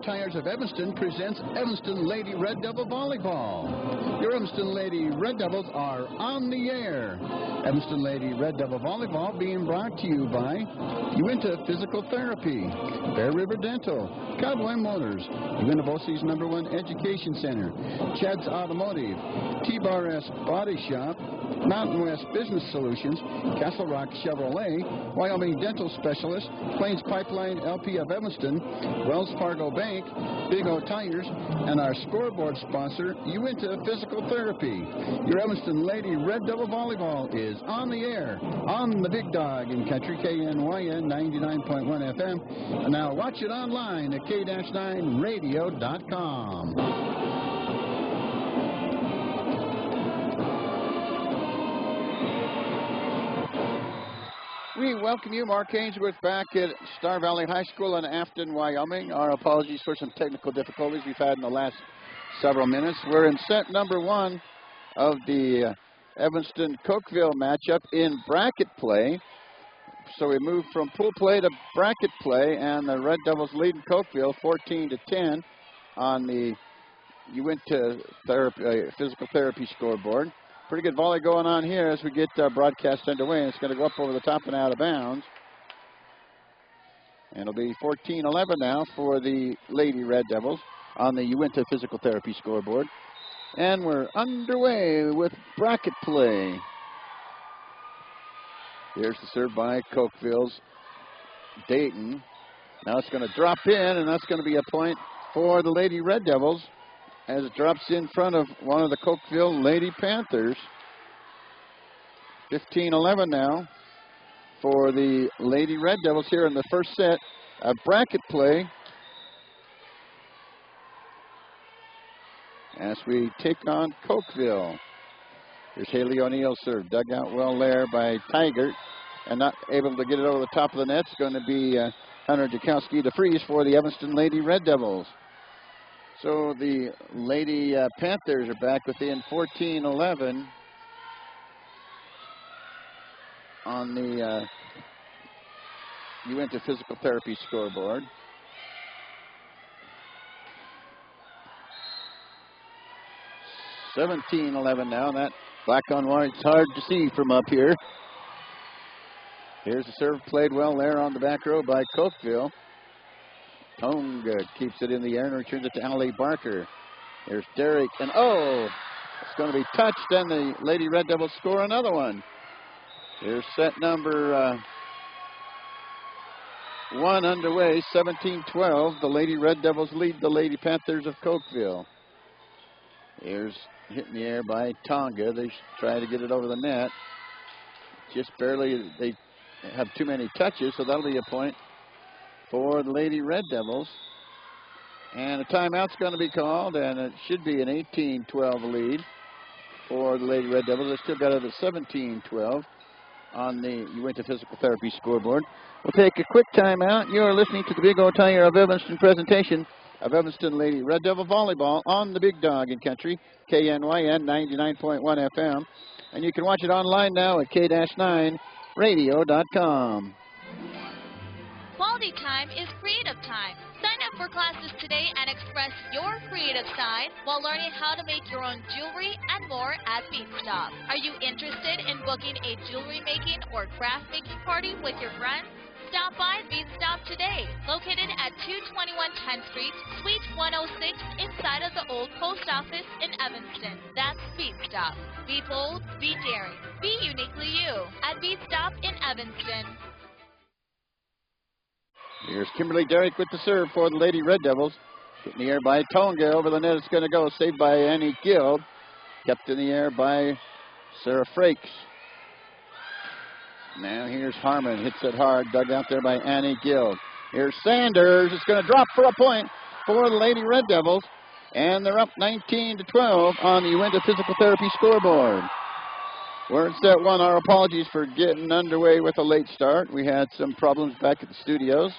Tires of Evanston presents Evanston Lady Red Devil Volleyball. Your Evanston Lady Red Devils are on the air. Evanston Lady Red Devil Volleyball being brought to you by Uinta Physical Therapy, Bear River Dental, Cowboy Motors, Uinta Bosse's #1 Education Center, Chad's Automotive, T-Bar S Body Shop, Mountain West Business Solutions, Castle Rock Chevrolet, Wyoming Dental Specialist, Plains Pipeline LP of Evanston, Wells Fargo Bank, Big O Tires, and our scoreboard sponsor, Uinta Physical Therapy. Your Evanston Lady Red Devil Volleyball is on the air, on the Big Dog in Country KNYN 99.1 FM, and now watch it online at k-9radio.com. We welcome you, Mark Ainsworth, back at Star Valley High School in Afton, Wyoming. Our apologies for some technical difficulties we've had in the last several minutes. We're in set number 1 of the Evanston-Cokeville matchup in bracket play. So we move from pool play to bracket play, and the Red Devils leading Cokeville 14-10 on the Uinta Physical Therapy scoreboard. Pretty good volley going on here as we get our broadcast underway. It's going to go up over the top and out of bounds. And it'll be 14-11 now for the Lady Red Devils on the Uinta Physical Therapy scoreboard. And we're underway with bracket play. Here's the serve by Cokeville's Dayton. Now it's going to drop in, and that's going to be a point for the Lady Red Devils, as it drops in front of one of the Cokeville Lady Panthers. 15-11 now for the Lady Red Devils here in the first set of bracket play, as we take on Cokeville. Here's Haley O'Neill's serve, dug out well there by Tigert, and not able to get it over the top of the net. It's going to be Hunter Jakowski to freeze for the Evanston Lady Red Devils. So the Lady Panthers are back within 14-11 on the Uinta Physical Therapy scoreboard. $17-11 now. That black on white, it's hard to see from up here. Here's the serve, played well there on the back row by Cokeville. Tonga keeps it in the air and returns it to Allie Barker. There's Derrick, and it's going to be touched, and the Lady Red Devils score another one. Here's set number 1 underway, 17-12. The Lady Red Devils lead the Lady Panthers of Cokeville. Here's hit in the air by Tonga. They try to get it over the net. Just barely, they have too many touches, so that'll be a point for the Lady Red Devils. And a timeout's going to be called, and it should be an 18-12 lead for the Lady Red Devils. They still got it at 17-12 on the Uinta Physical Therapy scoreboard. We'll take a quick timeout. You are listening to the Big O Tire of Evanston presentation of Evanston Lady Red Devil Volleyball on the Big Dog in Country, KNYN 99.1 FM. And you can watch it online now at k-9radio.com. Quality time is creative time. Sign up for classes today and express your creative side while learning how to make your own jewelry and more at Beatstop. Are you interested in booking a jewelry making or craft making party with your friends? Stop by Beatstop today, located at 221 10th Street, Suite 106, inside of the old post office in Evanston. That's Beatstop. Be bold, be daring, be uniquely you at Beatstop in Evanston. Here's Kimberly Derrick with the serve for the Lady Red Devils. Hit in the air by Tonga. Over the net it's going to go. Saved by Annie Guild. Kept in the air by Sarah Frakes. Now here's Harmon. Hits it hard. Dug out there by Annie Guild. Here's Sanders. It's going to drop for a point for the Lady Red Devils. And they're up 19-12 on the Uinta Physical Therapy scoreboard. We're in set 1. Our apologies for getting underway with a late start. We had some problems back at the studios.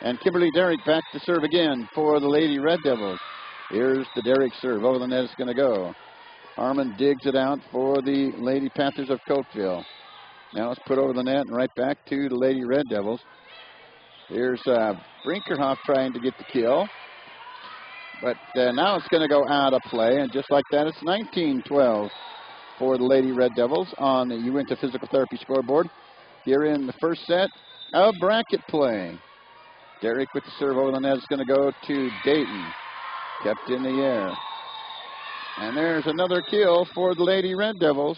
And Kimberly Derrick back to serve again for the Lady Red Devils. Here's the Derrick serve. Over the net it's going to go. Harmon digs it out for the Lady Panthers of Cokeville. Now it's put over the net and right back to the Lady Red Devils. Here's Brinkerhoff trying to get the kill. But now it's going to go out of play, and just like that, it's 19-12 for the Lady Red Devils on the Uinta Physical Therapy scoreboard. Here in the first set of bracket play. Derek with the serve over the net is going to go to Dayton. Kept in the air. And there's another kill for the Lady Red Devils.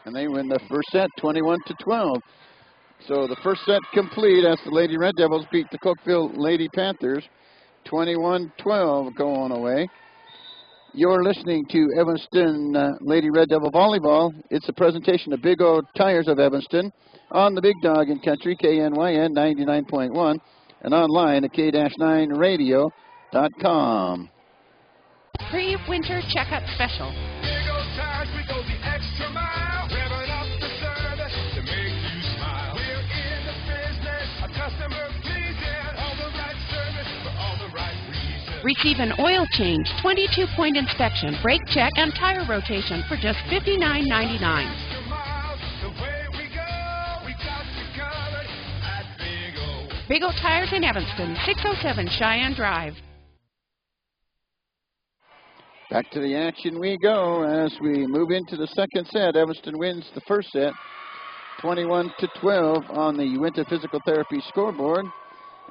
And they win the first set 21-12. So the first set complete as the Lady Red Devils beat the Cokeville Lady Panthers 21-12 going away. You're listening to Evanston Lady Red Devil Volleyball. It's a presentation of Big O Tires of Evanston on the Big Dog in Country, KNYN 99.1, and online at k-9radio.com. Pre-winter checkup special. Big O Tires, we go the extra mile, revving up the service to make you smile. We're in the business of customer pleasing, all the right service for all the right reasons. Receive an oil change, 22-point inspection, brake check, and tire rotation for just $59.99. Extra miles, the way we go, we got you covered at Big O. Big O Tires in Evanston, 607 Cheyenne Drive. Back to the action we go as we move into the second set. Evanston wins the first set 21-12 on the Uinta Physical Therapy scoreboard.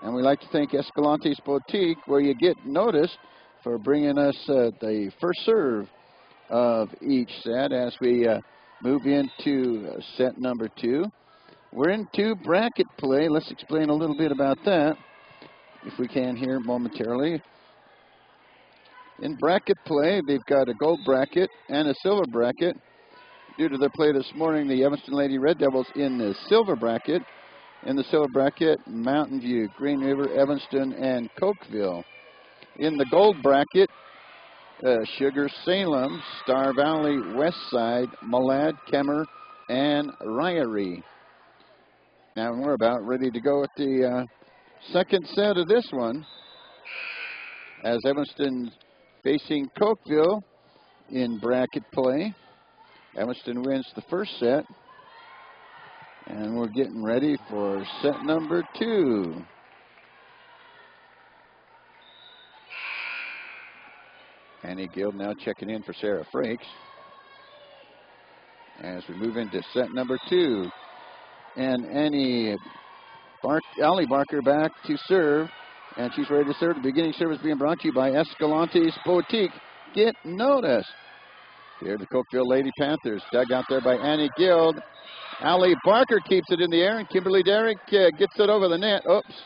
And we'd like to thank Escalante's Boutique, where you get noticed, for bringing us the first serve of each set as we move into set number 2. We're into bracket play. Let's explain a little bit about that, if we can here momentarily. In bracket play, they've got a gold bracket and a silver bracket. Due to their play this morning, the Evanston Lady Red Devils in the silver bracket. In the silver bracket, Mountain View, Green River, Evanston, and Cokeville. In the gold bracket, Sugar, Salem, Star Valley, Westside, Malad, Kemmer, and Ryrie. Now we're about ready to go with the second set of this one, as Evanston facing Cokeville in bracket play. Evanston wins the first set, and we're getting ready for set number 2. Annie Guild now checking in for Sarah Frakes as we move into set number 2. And Allie Barker back to serve. And she's ready to serve. The beginning service being brought to you by Escalante's Boutique. Get noticed. Here the Cokeville Lady Panthers. Dug out there by Annie Guild. Allie Barker keeps it in the air, and Kimberly Derrick gets it over the net. Oops.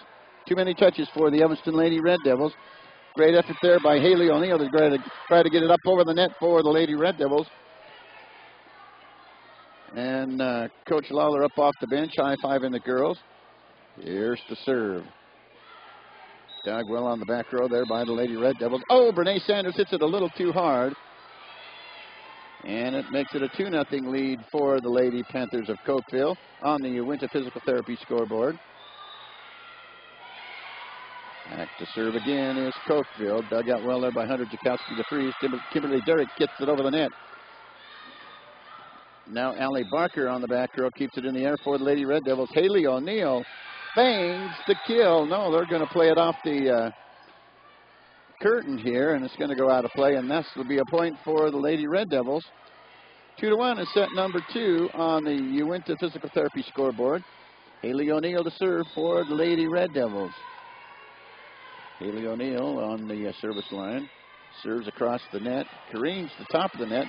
Too many touches for the Evanston Lady Red Devils. Great effort there by Haley O'Neill to try to get it up over the net for the Lady Red Devils. And Coach Lawler up off the bench, high-fiving the girls. Here's the serve. Dug well on the back row there by the Lady Red Devils. Oh, Brene Sanders hits it a little too hard. And it makes it a 2-0 lead for the Lady Panthers of Cokeville on the Uinta Physical Therapy scoreboard. Back to serve again is Cokeville. Dug out well there by Hunter Jakowski to freeze. Kimberly Derrick gets it over the net. Now Allie Barker on the back row keeps it in the air for the Lady Red Devils. Haley O'Neill bangs the kill. No, they're going to play it off the curtain here, and it's going to go out of play, and this will be a point for the Lady Red Devils. 2-1 is set number 2 on the Uinta Physical Therapy scoreboard. Haley O'Neill to serve for the Lady Red Devils. Haley O'Neill on the service line. Serves across the net. Careens the top of the net.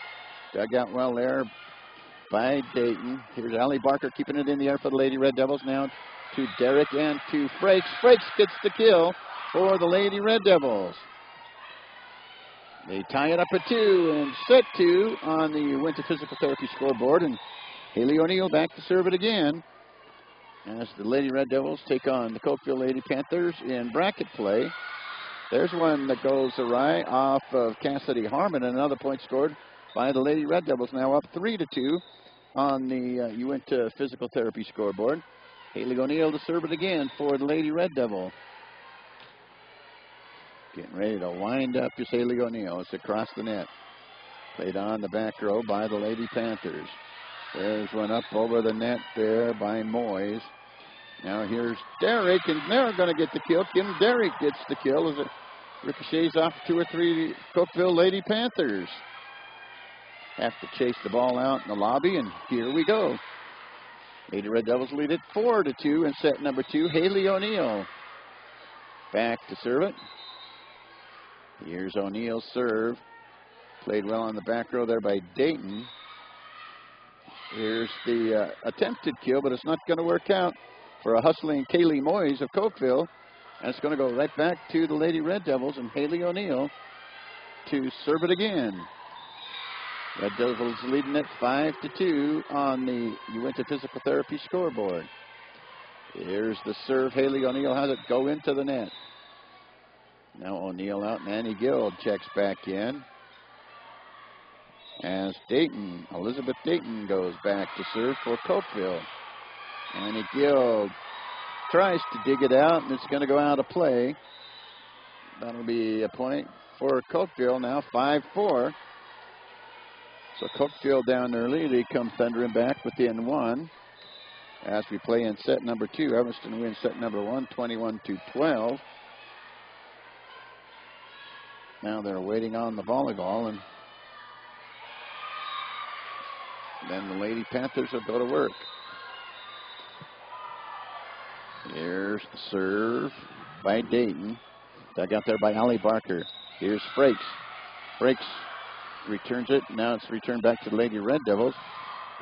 Dug out well there by Dayton. Here's Allie Barker keeping it in the air for the Lady Red Devils. Now to Derrick and to Frakes. Frakes gets the kill for the Lady Red Devils. They tie it up at 2 in set 2 on the Uinta Physical Therapy scoreboard. And Haley O'Neill back to serve it again as the Lady Red Devils take on the Cokeville Lady Panthers in bracket play. There's one that goes awry off of Cassidy Harmon, and another point scored by the Lady Red Devils, now up 3-2 on the Uinta Physical Therapy scoreboard. Haley O'Neill to serve it again for the Lady Red Devil. Getting ready to wind up is Haley O'Neill. It's across the net. Played on the back row by the Lady Panthers. There's one up over the net there by Moyes. Now here's Derrick, and they're going to get the kill. Kim Derrick gets the kill as it ricochets off 2 or 3 Cokeville Lady Panthers. Have to chase the ball out in the lobby, and here we go. Lady Red Devils lead it 4-2 in set number 2. Haley O'Neill back to serve it. Here's O'Neill's serve. Played well on the back row there by Dayton. Here's the attempted kill, but it's not going to work out for a hustling Kaylee Moyes of Cokeville. And it's going to go right back to the Lady Red Devils and Haley O'Neill to serve it again. Red Devils leading it 5-2 on the Uinta Physical Therapy scoreboard. Here's the serve. Haley O'Neill has it go into the net. Now O'Neill out, and Annie Guild checks back in. As Dayton, Elizabeth Dayton goes back to serve for Cokeville. Annie Guild tries to dig it out, and it's going to go out of play. That'll be a point for Cokeville now, 5-4. So Cokeville down early. They come thundering back within 1. As we play in set number 2, Evanston wins set number 1, 21-12. Now they're waiting on the volleyball, and then the Lady Panthers will go to work. Here's the serve by Dayton. Dug out there by Allie Barker. Here's Frakes. Frakes returns it. Now it's returned back to the Lady Red Devils.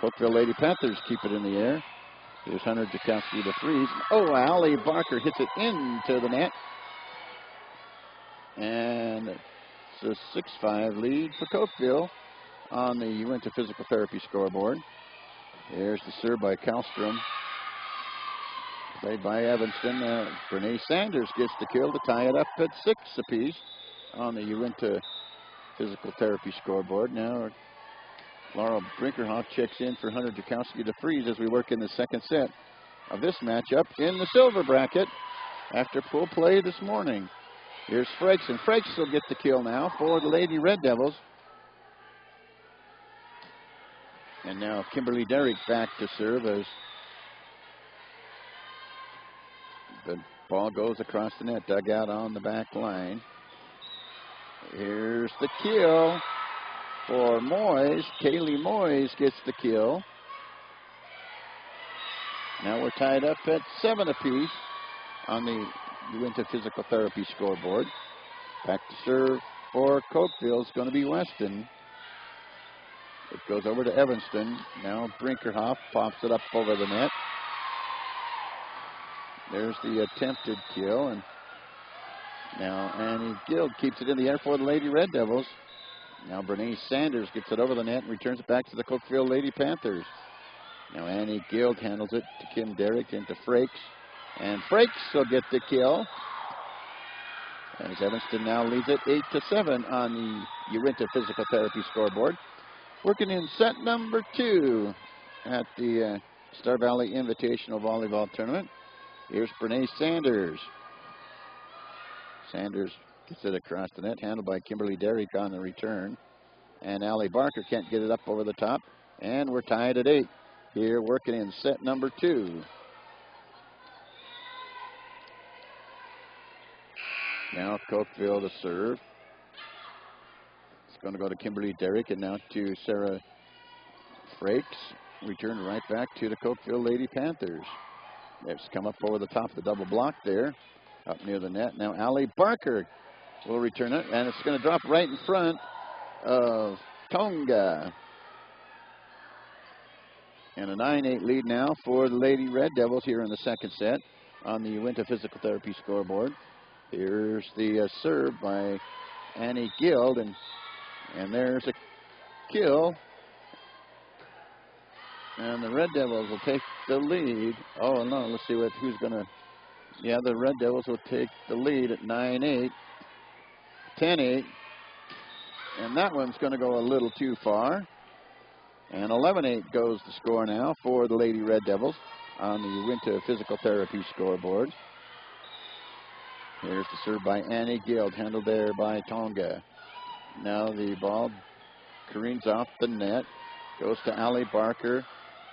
Cokeville Lady Panthers keep it in the air. Here's Hunter Jakowski to freeze. Oh, Allie Barker hits it into the net. And it's a 6-5 lead for Cokeville on the Uinta Physical Therapy scoreboard. Here's the serve by Kallstrom. Played by Evanston. Brene Sanders gets the kill to tie it up at 6 apiece on the Uinta Physical Therapy scoreboard. Now Laurel Brinkerhoff checks in for Hunter Jakowski to freeze as we work in the second set of this matchup in the silver bracket after full play this morning. Here's Frakes, and Frakes will get the kill now for the Lady Red Devils. And now Kimberly Derrick back to serve as the ball goes across the net, dug out on the back line. Here's the kill for Moyes. Kaylee Moyes gets the kill. Now we're tied up at 7 apiece on the Uinta Physical Therapy scoreboard. Back to serve for Cokeville is going to be Weston. It goes over to Evanston. Now Brinkerhoff pops it up over the net. There's the attempted kill, and now Annie Guild keeps it in the air for the Lady Red Devils. Now Bernice Sanders gets it over the net and returns it back to the Cokeville Lady Panthers. Now Annie Guild handles it to Kim Derrick into Frakes. And Frakes will get the kill. As Evanston now leads it 8-7 on the Uinta Physical Therapy scoreboard. Working in set number 2 at the Star Valley Invitational Volleyball Tournament. Here's Bernice Sanders. Sanders gets it across the net, handled by Kimberly Derrick on the return. And Allie Barker can't get it up over the top. And we're tied at 8 here working in set number 2. Now Cokeville to serve. It's going to go to Kimberly Derrick and now to Sarah Frakes. Return right back to the Cokeville Lady Panthers. It's come up over the top of the double block there, up near the net. Now Allie Barker will return it, and it's going to drop right in front of Tonga. And a 9-8 lead now for the Lady Red Devils here in the second set on the Uinta Physical Therapy scoreboard. Here's the serve by Annie Guild, and there's a kill. And the Red Devils will take the lead. Oh, no, let's see who's going to... Yeah, the Red Devils will take the lead at 9-8, 10-8. And that one's going to go a little too far. And 11-8 goes the score now for the Lady Red Devils on the Uinta Physical Therapy scoreboard. Here's the serve by Annie Guild, handled there by Tonga. Now the ball careens off the net, goes to Allie Barker.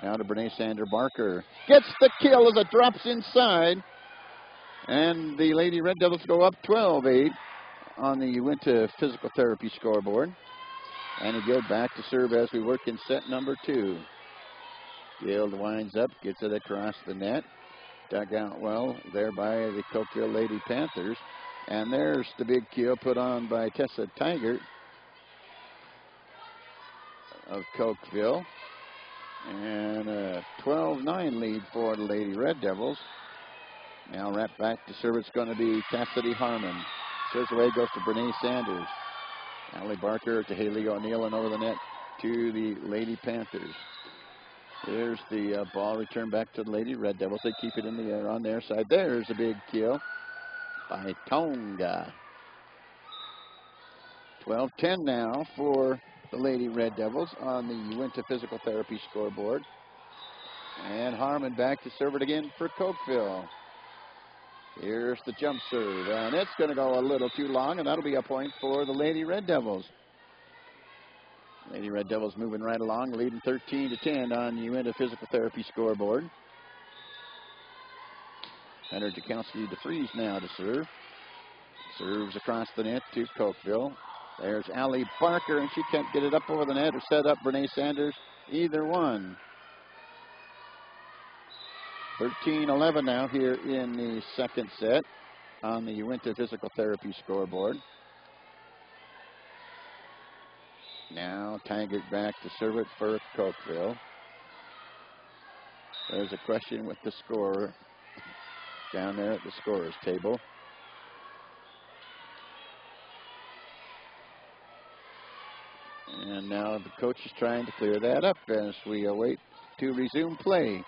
Now to Brene Sander Barker. Gets the kill as it drops inside. And the Lady Red Devils go up 12-8 on the Uinta Physical Therapy scoreboard. And Gill back to serve as we work in set number 2. Gill winds up, gets it across the net. Dug out well there by the Cokeville Lady Panthers. And there's the big kill put on by Tessa Tigert of Cokeville. And a 12-9 lead for the Lady Red Devils. Now wrapped back to serve, it's going to be Cassidy Harmon. Serves away, goes to Brene Sanders. Allie Barker to Haley O'Neill and over the net to the Lady Panthers. Here's the ball returned back to the Lady Red Devils. They keep it in the air on their side. There's a big kill by Tonga. 12-10 now for the Lady Red Devils on the Uinta Physical Therapy scoreboard. And Harmon back to serve it again for Cokeville. Here's the jump serve, and it's going to go a little too long, and that'll be a point for the Lady Red Devils. Lady Red Devils moving right along, leading 13-10 on the Uinta Physical Therapy scoreboard. Hunter Jakowski DeFries now to serve. Serves across the net to Cokeville. There's Allie Barker, and she can't get it up over the net or set up Brene Sanders. Either one. 13-11 now here in the second set on the Uinta Physical Therapy scoreboard. Now Taggart back to serve it for Cokeville. There's a question with the scorer down there at the scorer's table. And now the coach is trying to clear that up as we await to resume play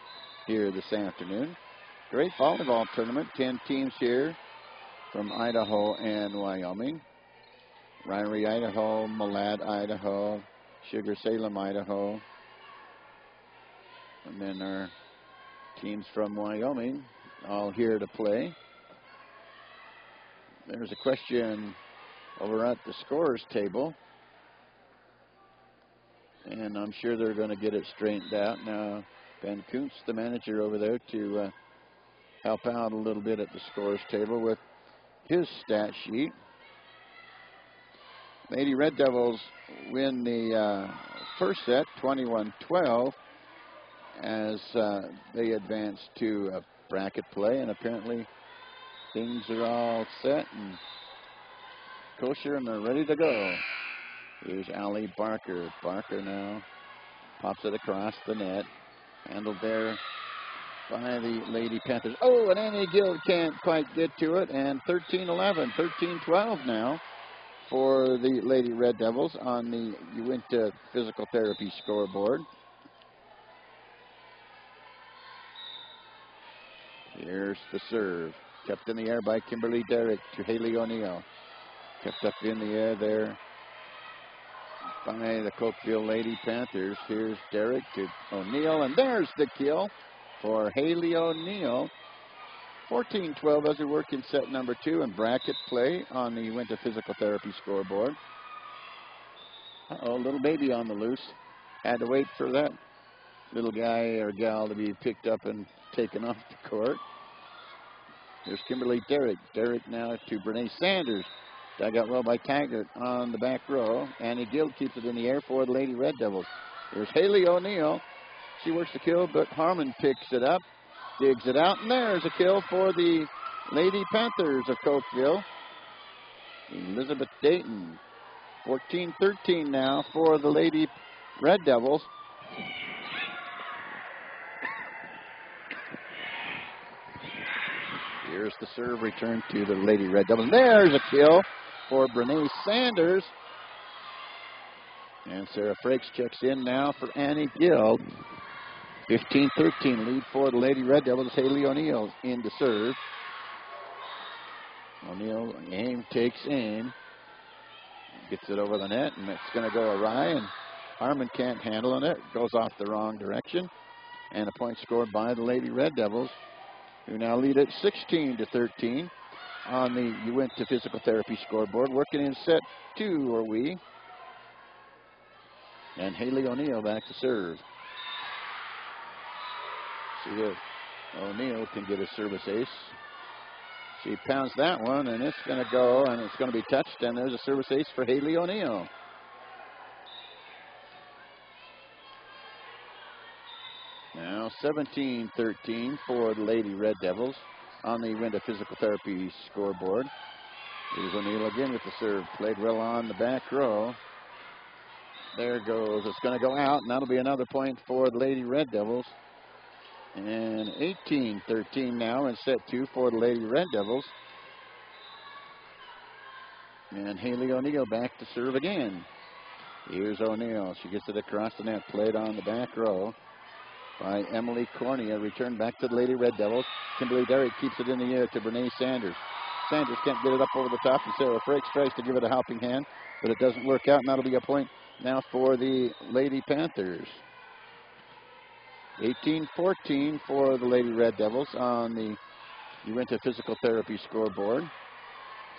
here this afternoon. Great volleyball tournament, 10 teams here from Idaho and Wyoming. Ryrie, Idaho, Malad, Idaho, Sugar Salem, Idaho. And then our teams from Wyoming all here to play. There's a question over at the scorer's table. And I'm sure they're going to get it straightened out. Now, Ben Kuntz, the manager over there, to help out a little bit at the scorer's table with his stat sheet. Lady Red Devils win the first set, 21-12, as they advance to bracket play. And apparently things are all set and kosher and they're ready to go. Here's Allie Barker. Barker now pops it across the net. Handled there by the Lady Panthers. Oh, and Annie Gill can't quite get to it. And 13-11, 13-12 now for the Lady Red Devils on the Uinta Physical Therapy scoreboard. Here's the serve. Kept in the air by Kimberly Derrick to Haley O'Neill. Kept up in the air there by the Cokeville Lady Panthers. Here's Derrick to O'Neill, and there's the kill for Haley O'Neill. 14-12 as we work in set number 2 and bracket play on the Uinta Physical Therapy scoreboard. Uh-oh, little baby on the loose. Had to wait for that little guy or gal to be picked up and taken off the court. There's Kimberly Derrick. Derrick now to Brene Sanders. Dug out well by Taggart on the back row. Annie Gill keeps it in the air for the Lady Red Devils. There's Haley O'Neill. She works the kill, but Harmon picks it up, digs it out, and there's a kill for the Lady Panthers of Cokeville. Elizabeth Dayton. 14-13 now for the Lady Red Devils. Here's the serve return to the Lady Red Devils. There's a kill for Brene Sanders. And Sarah Frakes checks in now for Annie Gill. 15-13 lead for the Lady Red Devils. Haley O'Neill in to serve. O'Neill aim, takes in. Gets it over the net, and it's going to go awry, and Harmon can't handle it. Goes off the wrong direction. And a point scored by the Lady Red Devils, who now lead at 16-13 on the Uinta Physical Therapy scoreboard. Working in set 2 are we. And Haley O'Neill back to serve. See if O'Neill can get a service ace. She pounds that one, and it's going to go, and it's going to be touched, and there's a service ace for Haley O'Neill. Now 17-13 for the Lady Red Devils on the Winter Physical Therapy scoreboard. Here's O'Neill again with the serve. Played well on the back row. There goes. It's going to go out, and that'll be another point for the Lady Red Devils. And 18-13 now in set 2 for the Lady Red Devils. And Haley O'Neill back to serve again. Here's O'Neill. She gets it across the net. Played on the back row by Emily Cornea. Returned back to the Lady Red Devils. Kimberly Derrick keeps it in the air to Bernae Sanders. Sanders can't get it up over the top, and Sarah Frakes tries to give it a helping hand, but it doesn't work out, and that'll be a point now for the Lady Panthers. 18-14 for the Lady Red Devils on the Uinta Physical Therapy scoreboard.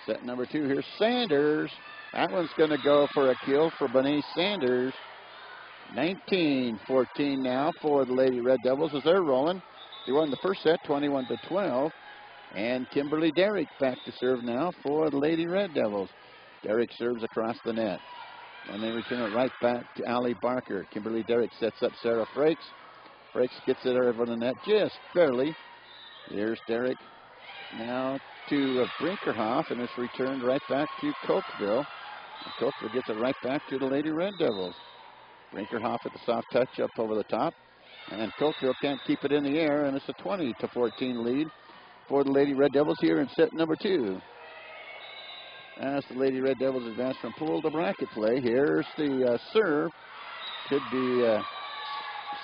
Set number 2, here's Sanders. That one's going to go for a kill for Bernae Sanders. 19-14 now for the Lady Red Devils as they're rolling. They won the first set, 21-12. And Kimberly Derrick back to serve now for the Lady Red Devils. Derrick serves across the net. And they return it right back to Allie Barker. Kimberly Derrick sets up Sarah Frakes. Frakes gets it over the net just barely. Here's Derrick now to Brinkerhoff, and it's returned right back to Cokeville. And Cokeville gets it right back to the Lady Red Devils. Brinkerhoff at the soft touch up over the top. And Cokeville can't keep it in the air, and it's a 20-14 lead for the Lady Red Devils here in set number 2. As the Lady Red Devils advance from pool to bracket play, here's the serve. Could be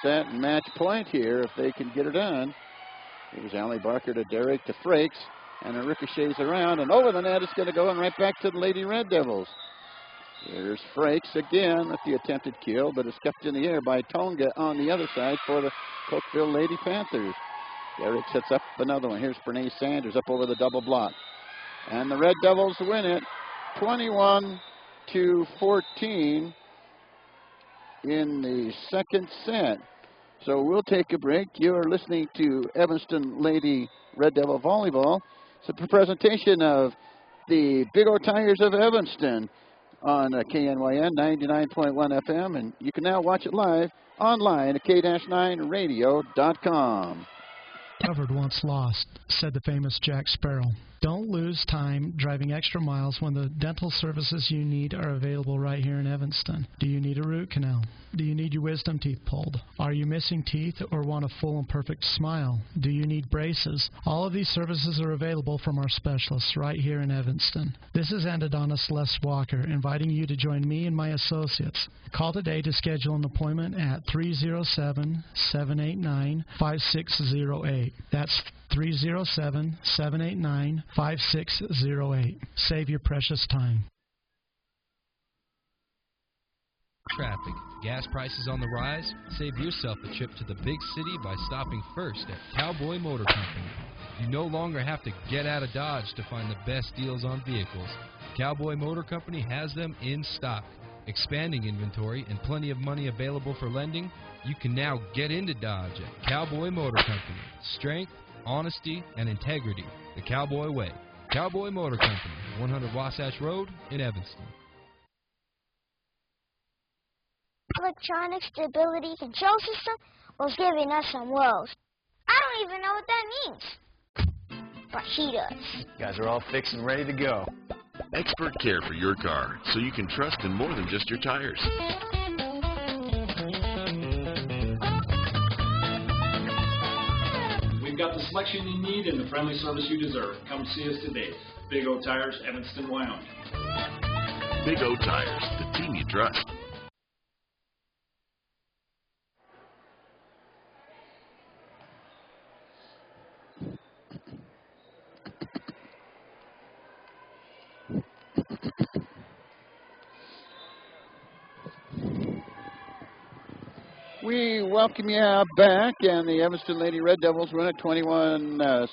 set and match point here if they can get it done. Here's Allie Barker to Derrick to Frakes, and it ricochets around, and over the net it's going to go and right back to the Lady Red Devils. Here's Frakes again with the attempted kill, but it's kept in the air by Tonga on the other side for the Cokeville Lady Panthers. Derrick sets up another one. Here's Bernae Sanders up over the double block. And the Red Devils win it 21-14 in the second set. So we'll take a break. You're listening to Evanston Lady Red Devil Volleyball. It's a presentation of the Big O Tires of Evanston on KNYN 99.1 FM. And you can now watch it live online at k-9radio.com. Covered once lost, said the famous Jack Sparrow. Don't lose time driving extra miles when the dental services you need are available right here in Evanston. Do you need a root canal? Do you need your wisdom teeth pulled? Are you missing teeth or want a full and perfect smile? Do you need braces? All of these services are available from our specialists right here in Evanston. This is endodontist Les Walker inviting you to join me and my associates. Call today to schedule an appointment at 307-789-5608. That's 307-789-5608. Save your precious time. Traffic. Gas prices on the rise? Save yourself a trip to the big city by stopping first at Cowboy Motor Company. You no longer have to get out of Dodge to find the best deals on vehicles. Cowboy Motor Company has them in stock. Expanding inventory and plenty of money available for lending, you can now get into Dodge at Cowboy Motor Company. Strength, honesty, and integrity. The Cowboy Way. Cowboy Motor Company, 100 Wasatch Road in Evanston. Electronic Stability Control System was giving us some woes. I don't even know what that means. But he does. Guys are all fixed and ready to go. Expert care for your car, so you can trust in more than just your tires. We've got the selection you need and the friendly service you deserve. Come see us today. Big O Tires, Evanston, Wyoming. Big O Tires, the team you trust. We welcome you back, and the Evanston Lady Red Devils win at 21. I've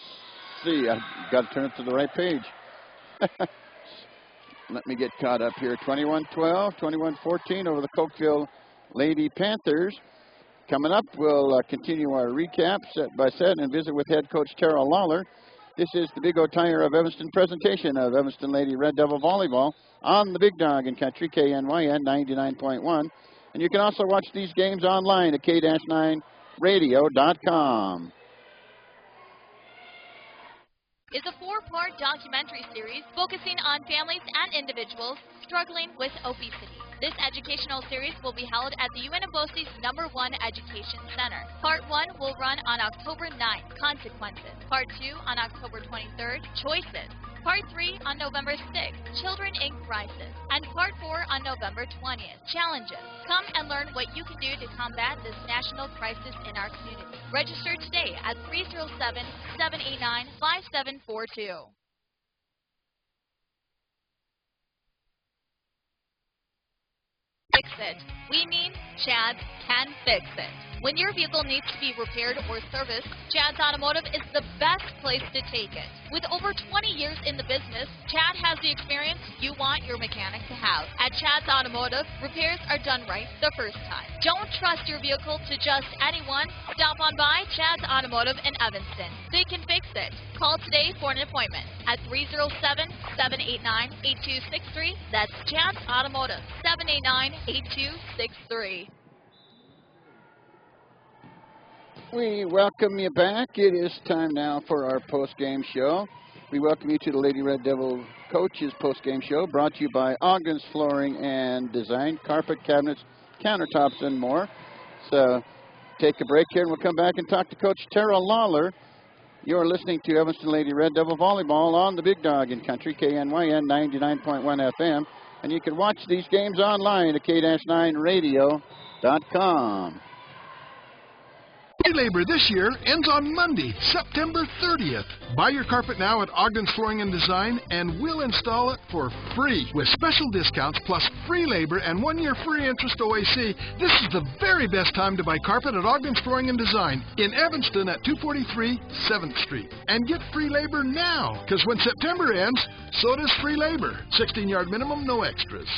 got to turn it to the right page. Let me get caught up here. 21-12, 21-14 over the Cokeville Lady Panthers. Coming up, we'll continue our recap set by set and visit with head coach Tara Lawler. This is the Big O Tire of Evanston presentation of Evanston Lady Red Devil Volleyball on the Big Dog in Country, KNYN 99.1. And you can also watch these games online at k-9radio.com. Is a 4-part documentary series focusing on families and individuals struggling with obesity. This educational series will be held at the UNFOC's #1 Education Center. Part 1 will run on October 9th, Consequences. Part 2 on October 23rd, Choices. Part 3 on November 6th, Children in Crisis. And Part 4 on November 20th, Challenges. Come and learn what you can do to combat this national crisis in our community. Register today at 307-789-5742. Fix it. We mean Chad's can fix it. When your vehicle needs to be repaired or serviced, Chad's Automotive is the best place to take it. With over 20 years in the business, Chad has the experience you want your mechanic to have. At Chad's Automotive, repairs are done right the first time. Don't trust your vehicle to just anyone. Stop on by Chad's Automotive in Evanston. They can fix it. Call today for an appointment at 307-789-8263. That's Chad's Automotive, 789-8263. We welcome you back. It is time now for our post-game show. We welcome you to the Lady Red Devil Coaches post-game show, brought to you by Ogden's Flooring and Design, carpet, cabinets, countertops, and more. So take a break here, and we'll come back and talk to Coach Tara Lawler. You're listening to Evanston Lady Red Devil Volleyball on the Big Dog in Country, KNYN 99.1 FM. And you can watch these games online at k-9radio.com. Free labor this year ends on Monday, September 30th. Buy your carpet now at Ogden's Flooring and Design, and we'll install it for free. With special discounts plus free labor and 1-year free interest OAC, this is the very best time to buy carpet at Ogden's Flooring and Design in Evanston at 243 7th Street. And get free labor now, because when September ends, so does free labor. 16-yard minimum, no extras.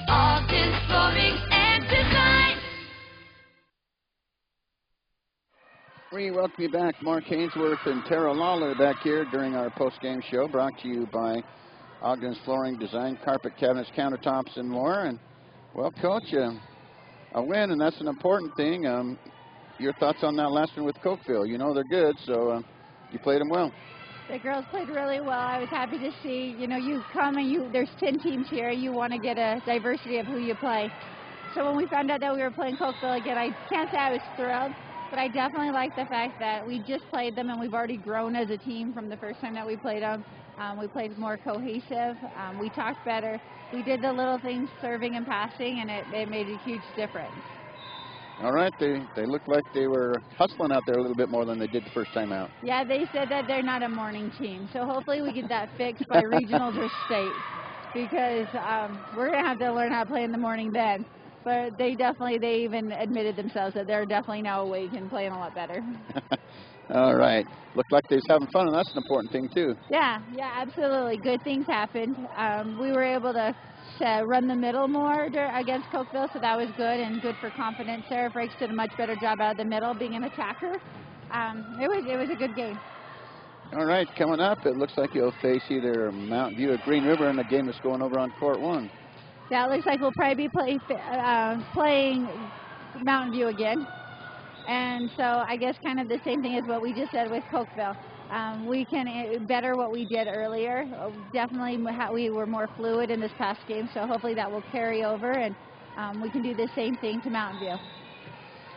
Ogden's Flooring and Design. We welcome you back. Mark Hainsworth and Tara Lawler back here during our post-game show, brought to you by Ogden's Flooring Design, carpet, cabinets, countertops, and more. And, well, Coach, a win, and that's an important thing. Your thoughts on that last one with Cokeville? You know they're good, so you played them well. The girls played really well. I was happy to see, you come and there's 10 teams here. You want to get a diversity of who you play. So when we found out that we were playing Cokeville again, I can't say I was thrilled. But I definitely like the fact that we just played them and we've already grown as a team from the first time that we played them. We played more cohesive. We talked better. We did the little things, serving and passing, and it made a huge difference. All right. They looked like they were hustling out there a little bit more than they did the first time out. Yeah, they said that they're not a morning team. So hopefully we get that fixed by regionals or state, because we're going to have to learn how to play in the morning then. But they even admitted themselves that they're definitely now awake and playing a lot better. All right. Looked like they was having fun, and that's an important thing, too. Yeah, absolutely. Good things happened. We were able to run the middle more against Cokeville, so that was good and good for confidence there. Frakes did a much better job out of the middle, being an attacker. It was a good game. All right, coming up, it looks like you'll face either Mountain View or Green River in a game that's going over on Court 1. Yeah, it looks like we'll probably be playing Mountain View again. And so I guess kind of the same thing as what we just said with Cokeville. We can better what we did earlier. Definitely we were more fluid in this past game, so hopefully that will carry over, and we can do the same thing to Mountain View.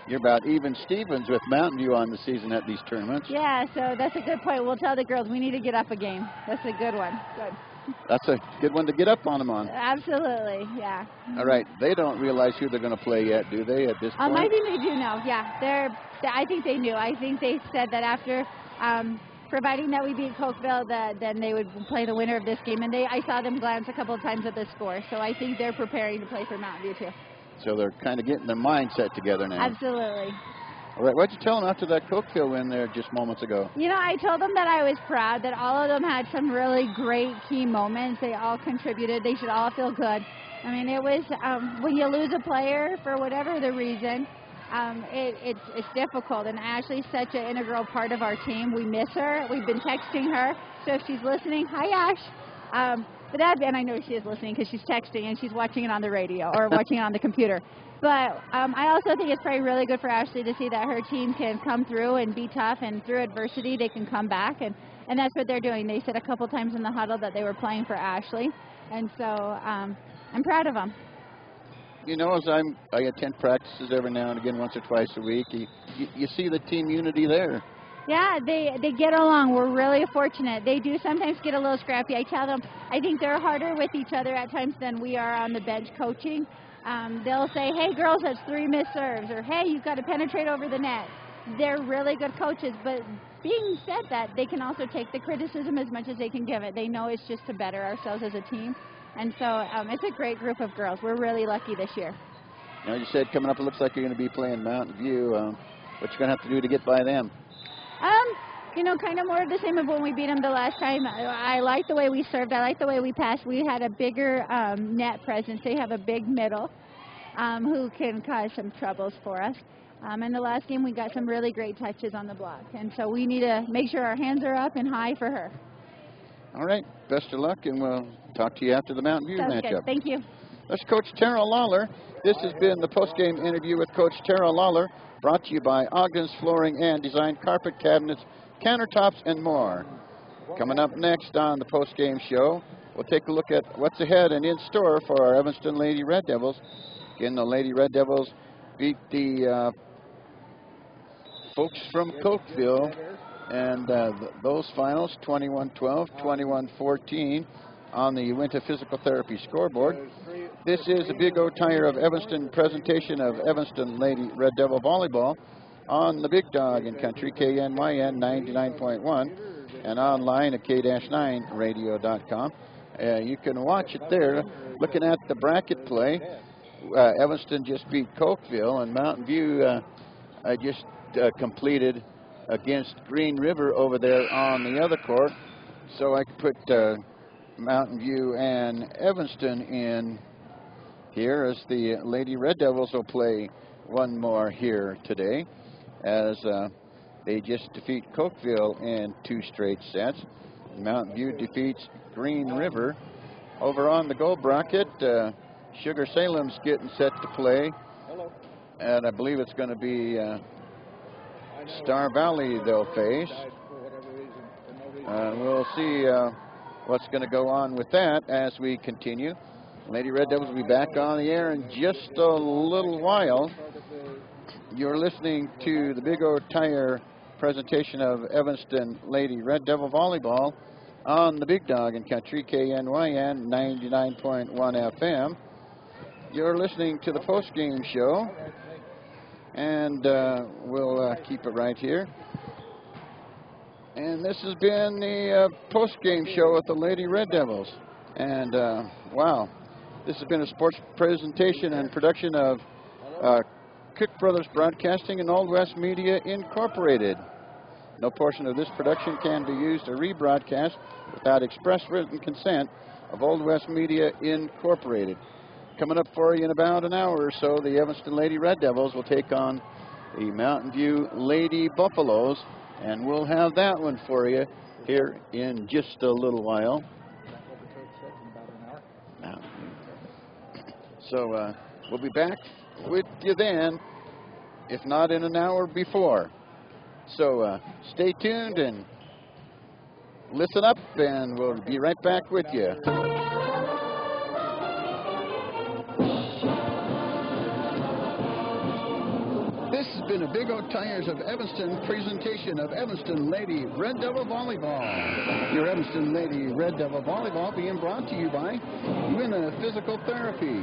You're about even Stevens with Mountain View on the season at these tournaments. Yeah, so that's a good point. We'll tell the girls we need to get up a game. That's a good one. Good. That's a good one to get up on them on. Absolutely, yeah. All right, they don't realize who they're going to play yet, do they, at this point? I think they do know, yeah. I think they knew. I think they said that after, providing that we beat Cokeville, then they would play the winner of this game. And I saw them glance a couple of times at the score, so I think they're preparing to play for Mountain View, too. So they're kind of getting their mindset together now. Absolutely. All right, what'd you tell them after that Cokeville win there just moments ago? I told them that I was proud, that all of them had some really great key moments. They all contributed. They should all feel good. I mean, it was when you lose a player for whatever the reason, it's difficult. And Ashley's such an integral part of our team. We miss her. We've been texting her. So if she's listening, hi, Ash. And I know she is listening because she's texting and she's watching it on the radio or watching it on the computer. But I also think it's probably really good for Ashley to see that her team can come through and be tough, and through adversity they can come back. And that's what they're doing. They said a couple times in the huddle that they were playing for Ashley. And so I'm proud of them. You know, as I attend practices every now and again, once or twice a week, you see the team unity there. Yeah, they get along. We're really fortunate. They do sometimes get a little scrappy. I tell them I think they're harder with each other at times than we are on the bench coaching. They'll say, hey, girls, that's 3 missed serves, or hey, you've got to penetrate over the net. They're really good coaches, but being said that, they can also take the criticism as much as they can give it. They know it's just to better ourselves as a team. And so it's a great group of girls. We're really lucky this year. Now, you said coming up, it looks like you're going to be playing Mountain View. What you going to have to do to get by them? You know, kind of more of the same of when we beat them the last time. I like the way we served. I like the way we passed. We had a bigger net presence. They have a big middle who can cause some troubles for us. In the last game, we got some really great touches on the block. And so we need to make sure our hands are up and high for her. All right. Best of luck, and we'll talk to you after the Mountain View Sounds matchup. Good. Thank you. That's Coach Tara Lawler. This has been the post-game interview with Coach Tara Lawler, brought to you by Ogden's Flooring and Design, carpet cabinets, countertops, and more. Coming up next on the post-game show, we'll take a look at what's ahead and in store for our Evanston Lady Red Devils. Again, the Lady Red Devils beat the folks from Cokeville, and those finals, 21-12, 21-14 on the Uinta Physical Therapy scoreboard. This is a Big O Tire of Evanston presentation of Evanston Lady Red Devil Volleyball on the Big Dog in Country, KNYN 99.1, and online at k-9radio.com. You can watch it there. Looking at the bracket play, Evanston just beat Cokeville, and Mountain View just completed against Green River over there on the other court. So I could put Mountain View and Evanston in here, as the Lady Red Devils will play one more here today, as they just defeat Cokeville in 2 straight sets. Mountain View defeats Green River. Over on the gold bracket, Sugar Salem's getting set to play, and I believe it's going to be Star Valley they'll face. We'll see what's going to go on with that as we continue. Lady Red Devils will be back on the air in just a little while. You're listening to the Big O Tire presentation of Evanston Lady Red Devil Volleyball on the Big Dog in Country, KNYN 99.1 FM. You're listening to the post-game show, and we'll keep it right here. And this has been the post-game show with the Lady Red Devils. And, wow, this has been a sports presentation and production of Cook Brothers Broadcasting and Old West Media Incorporated. No portion of this production can be used or rebroadcast without express written consent of Old West Media Incorporated. Coming up for you in about an hour or so, the Evanston Lady Red Devils will take on the Mountain View Lady Buffaloes, and we'll have that one for you here in just a little while. So we'll be back with you then, if not in an hour before. So stay tuned and listen up, and we'll be right back with you. This has been a Big O Tires of Evanston presentation of Evanston Lady Red Devil Volleyball. Your Evanston Lady Red Devil Volleyball being brought to you by Uinta Physical Therapy,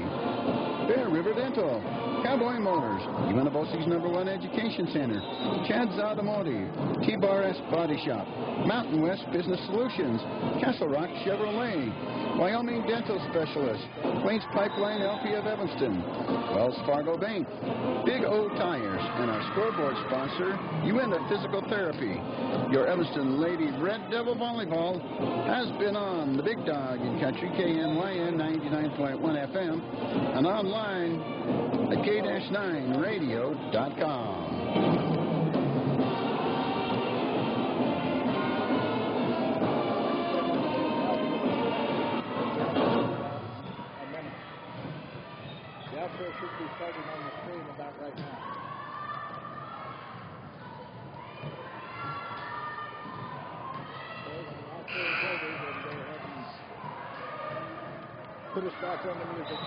Bear River Dental, Cowboy Motors, Uinta Bosie's #1 Education Center, Chad's Automotive, T-Bar S Body Shop, Mountain West Business Solutions, Castle Rock Chevrolet, Wyoming Dental Specialist, Quains Pipeline LP of Evanston, Wells Fargo Bank, Big O Tires, and our scoreboard sponsor, UNA Physical Therapy. Your Evanston Lady Red Devil Volleyball has been on the Big Dog in Country, KNYN 99.1 FM, and online at k-9radio.com. Should be starting on the screen about right now. Put us back on the music.